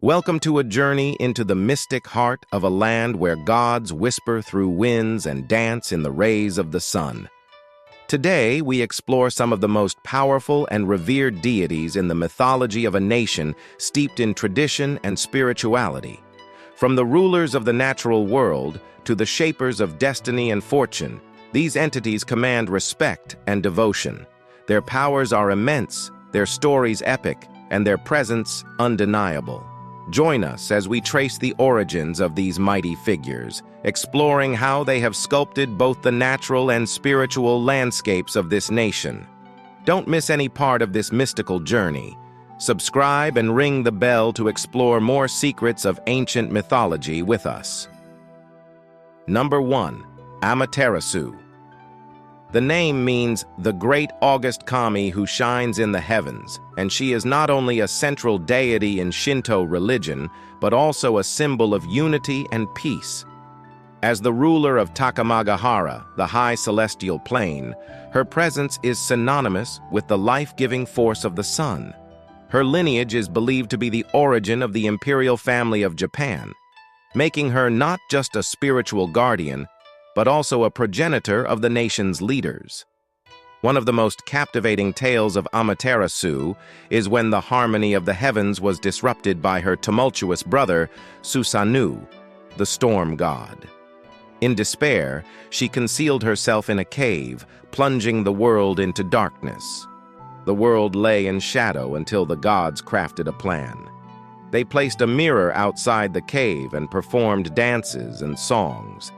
Welcome to a journey into the mystic heart of a land where gods whisper through winds and dance in the rays of the sun. Today, we explore some of the most powerful and revered deities in the mythology of a nation steeped in tradition and spirituality. From the rulers of the natural world to the shapers of destiny and fortune, these entities command respect and devotion. Their powers are immense, their stories epic, and their presence undeniable. Join us as we trace the origins of these mighty figures, exploring how they have sculpted both the natural and spiritual landscapes of this nation. Don't miss any part of this mystical journey. Subscribe and ring the bell to explore more secrets of ancient mythology with us. Number 1. Amaterasu. The name means the great August kami who shines in the heavens, and she is not only a central deity in Shinto religion, but also a symbol of unity and peace. As the ruler of Takamagahara, the high celestial plane, her presence is synonymous with the life-giving force of the sun. Her lineage is believed to be the origin of the imperial family of Japan, making her not just a spiritual guardian, but also a progenitor of the nation's leaders. One of the most captivating tales of Amaterasu is when the harmony of the heavens was disrupted by her tumultuous brother, Susanoo, the storm god. In despair, she concealed herself in a cave, plunging the world into darkness. The world lay in shadow until the gods crafted a plan. They placed a mirror outside the cave and performed dances and songs.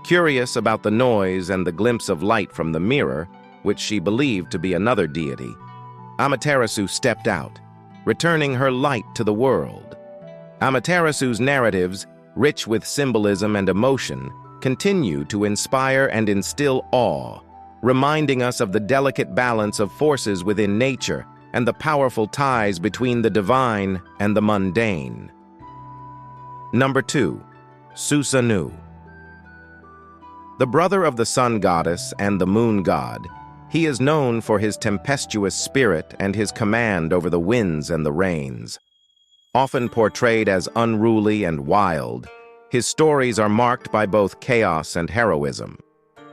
Curious about the noise and the glimpse of light from the mirror, which she believed to be another deity, Amaterasu stepped out, returning her light to the world. Amaterasu's narratives, rich with symbolism and emotion, continue to inspire and instill awe, reminding us of the delicate balance of forces within nature and the powerful ties between the divine and the mundane. Number 2. Susanoo. The brother of the sun goddess and the moon god, he is known for his tempestuous spirit and his command over the winds and the rains. Often portrayed as unruly and wild, his stories are marked by both chaos and heroism.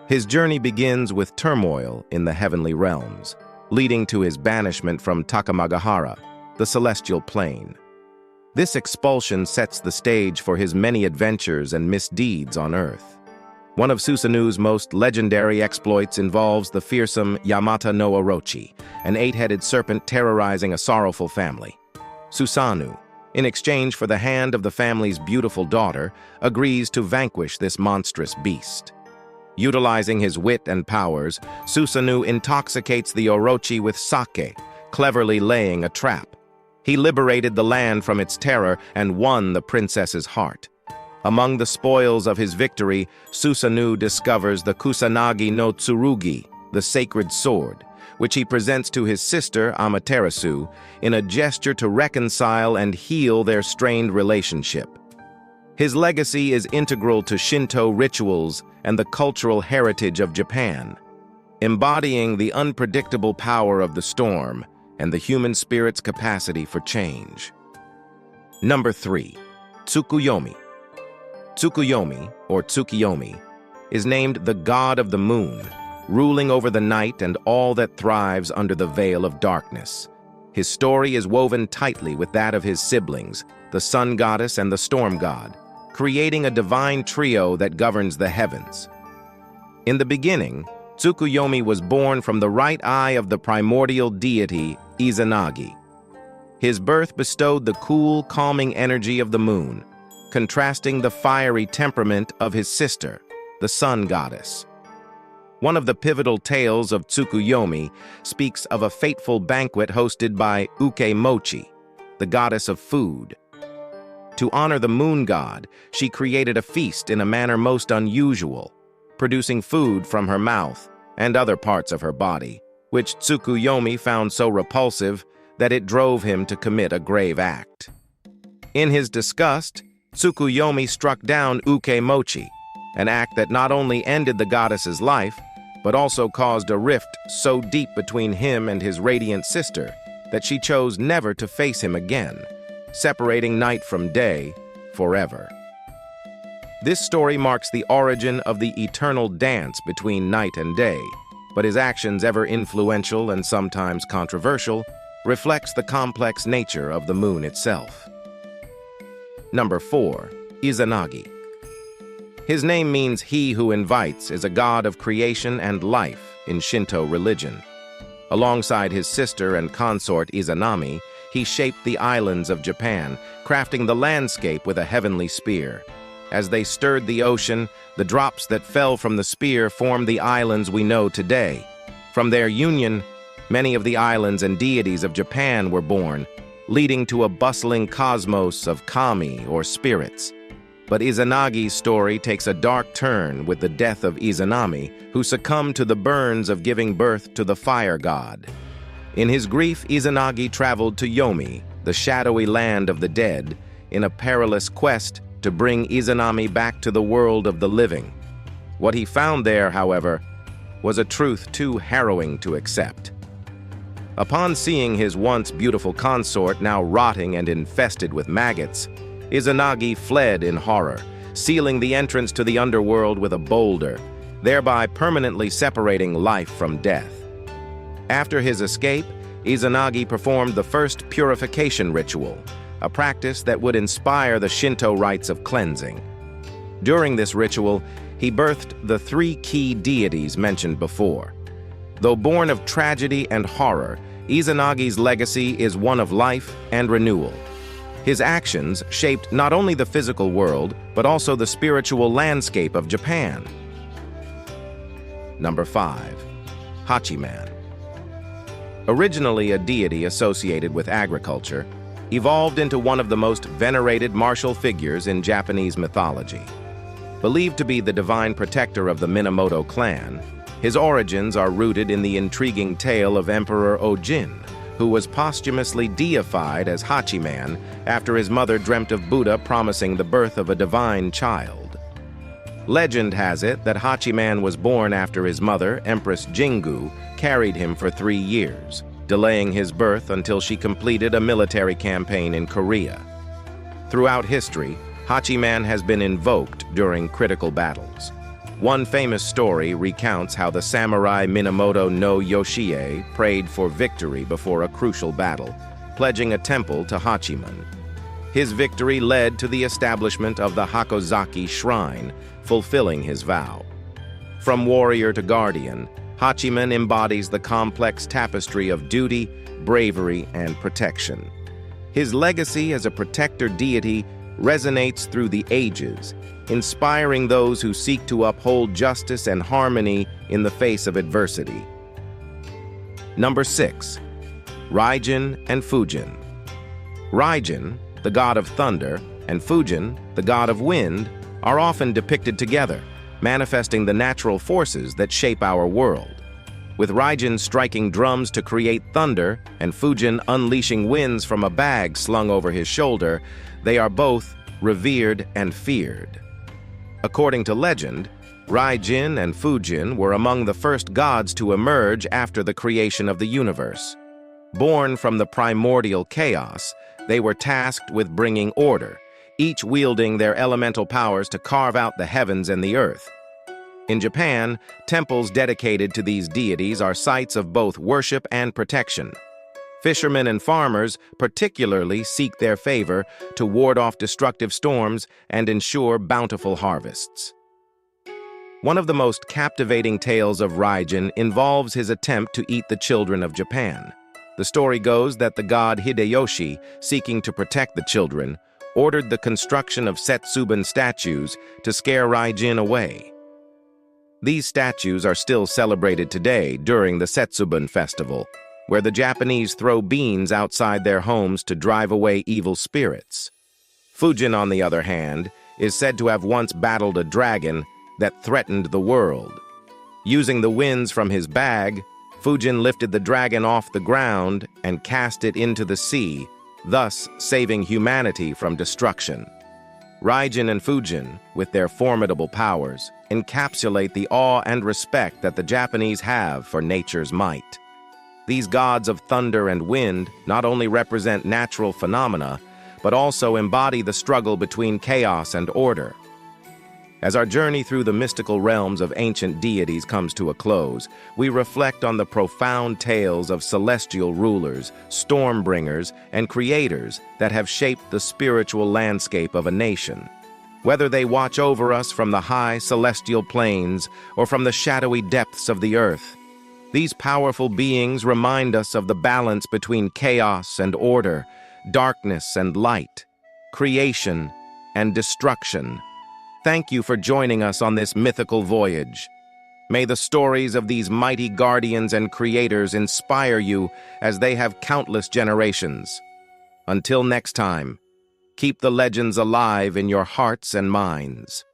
His journey begins with turmoil in the heavenly realms, leading to his banishment from Takamagahara, the celestial plane. This expulsion sets the stage for his many adventures and misdeeds on Earth. One of Susanoo's most legendary exploits involves the fearsome Yamata no Orochi, an 8-headed serpent terrorizing a sorrowful family. Susanoo, in exchange for the hand of the family's beautiful daughter, agrees to vanquish this monstrous beast. Utilizing his wit and powers, Susanoo intoxicates the Orochi with sake, cleverly laying a trap. He liberated the land from its terror and won the princess's heart. Among the spoils of his victory, Susanoo discovers the Kusanagi no Tsurugi, the sacred sword, which he presents to his sister Amaterasu in a gesture to reconcile and heal their strained relationship. His legacy is integral to Shinto rituals and the cultural heritage of Japan, embodying the unpredictable power of the storm and the human spirit's capacity for change. Number 3. Tsukuyiomi. Tsukuyiomi, or Tsukuyiomi, is named the god of the moon, ruling over the night and all that thrives under the veil of darkness. His story is woven tightly with that of his siblings, the sun goddess and the storm god, creating a divine trio that governs the heavens. In the beginning, Tsukuyiomi was born from the right eye of the primordial deity Izanagi. His birth bestowed the cool, calming energy of the moon, contrasting the fiery temperament of his sister, the sun goddess. One of the pivotal tales of Tsukuyiomi speaks of a fateful banquet hosted by Ukemochi, the goddess of food. To honor the moon god, she created a feast in a manner most unusual, producing food from her mouth and other parts of her body, which Tsukuyiomi found so repulsive that it drove him to commit a grave act. In his disgust, Tsukuyiomi struck down Ukemochi, an act that not only ended the goddess's life, but also caused a rift so deep between him and his radiant sister that she chose never to face him again, separating night from day forever. This story marks the origin of the eternal dance between night and day, but his actions, ever influential and sometimes controversial, reflects the complex nature of the moon itself. Number 4. Izanagi. His name means "he who invites," is a god of creation and life in Shinto religion. Alongside his sister and consort Izanami, he shaped the islands of Japan, crafting the landscape with a heavenly spear. As they stirred the ocean, the drops that fell from the spear formed the islands we know today. From their union, many of the islands and deities of Japan were born, leading to a bustling cosmos of kami, or spirits. But Izanagi's story takes a dark turn with the death of Izanami, who succumbed to the burns of giving birth to the fire god. In his grief, Izanagi traveled to Yomi, the shadowy land of the dead, in a perilous quest to bring Izanami back to the world of the living. What he found there, however, was a truth too harrowing to accept. Upon seeing his once beautiful consort now rotting and infested with maggots, Izanagi fled in horror, sealing the entrance to the underworld with a boulder, thereby permanently separating life from death. After his escape, Izanagi performed the first purification ritual, a practice that would inspire the Shinto rites of cleansing. During this ritual, he birthed the 3 key deities mentioned before. Though born of tragedy and horror, Izanagi's legacy is one of life and renewal. His actions shaped not only the physical world, but also the spiritual landscape of Japan. Number 5. Hachiman. Originally a deity associated with agriculture, evolved into one of the most venerated martial figures in Japanese mythology. Believed to be the divine protector of the Minamoto clan, his origins are rooted in the intriguing tale of Emperor Ojin, who was posthumously deified as Hachiman after his mother dreamt of Buddha promising the birth of a divine child. Legend has it that Hachiman was born after his mother, Empress Jingu, carried him for 3 years, delaying his birth until she completed a military campaign in Korea. Throughout history, Hachiman has been invoked during critical battles. One famous story recounts how the samurai Minamoto no Yoshie prayed for victory before a crucial battle, pledging a temple to Hachiman. His victory led to the establishment of the Hakozaki Shrine, fulfilling his vow. From warrior to guardian, Hachiman embodies the complex tapestry of duty, bravery, and protection. His legacy as a protector deity resonates through the ages, inspiring those who seek to uphold justice and harmony in the face of adversity. Number 6. Raijin&Fujin. Raijin, the god of thunder, and Fujin, the god of wind, are often depicted together, manifesting the natural forces that shape our world. With Raijin striking drums to create thunder and Fujin unleashing winds from a bag slung over his shoulder, they are both revered and feared. According to legend, Raijin and Fujin were among the first gods to emerge after the creation of the universe. Born from the primordial chaos, they were tasked with bringing order, each wielding their elemental powers to carve out the heavens and the earth. In Japan, temples dedicated to these deities are sites of both worship and protection. Fishermen and farmers particularly seek their favor to ward off destructive storms and ensure bountiful harvests. One of the most captivating tales of Raijin involves his attempt to eat the children of Japan. The story goes that the god Hideyoshi, seeking to protect the children, ordered the construction of Setsuban statues to scare Raijin away. These statues are still celebrated today during the Setsuban festival, where the Japanese throw beans outside their homes to drive away evil spirits. Fujin, on the other hand, is said to have once battled a dragon that threatened the world. Using the winds from his bag, Fujin lifted the dragon off the ground and cast it into the sea, thus saving humanity from destruction. Raijin and Fujin, with their formidable powers, encapsulate the awe and respect that the Japanese have for nature's might. These gods of thunder and wind not only represent natural phenomena, but also embody the struggle between chaos and order. As our journey through the mystical realms of ancient deities comes to a close, we reflect on the profound tales of celestial rulers, stormbringers, and creators that have shaped the spiritual landscape of a nation. Whether they watch over us from the high celestial plains or from the shadowy depths of the earth, these powerful beings remind us of the balance between chaos and order, darkness and light, creation and destruction. Thank you for joining us on this mythical voyage. May the stories of these mighty guardians and creators inspire you as they have countless generations. Until next time, keep the legends alive in your hearts and minds.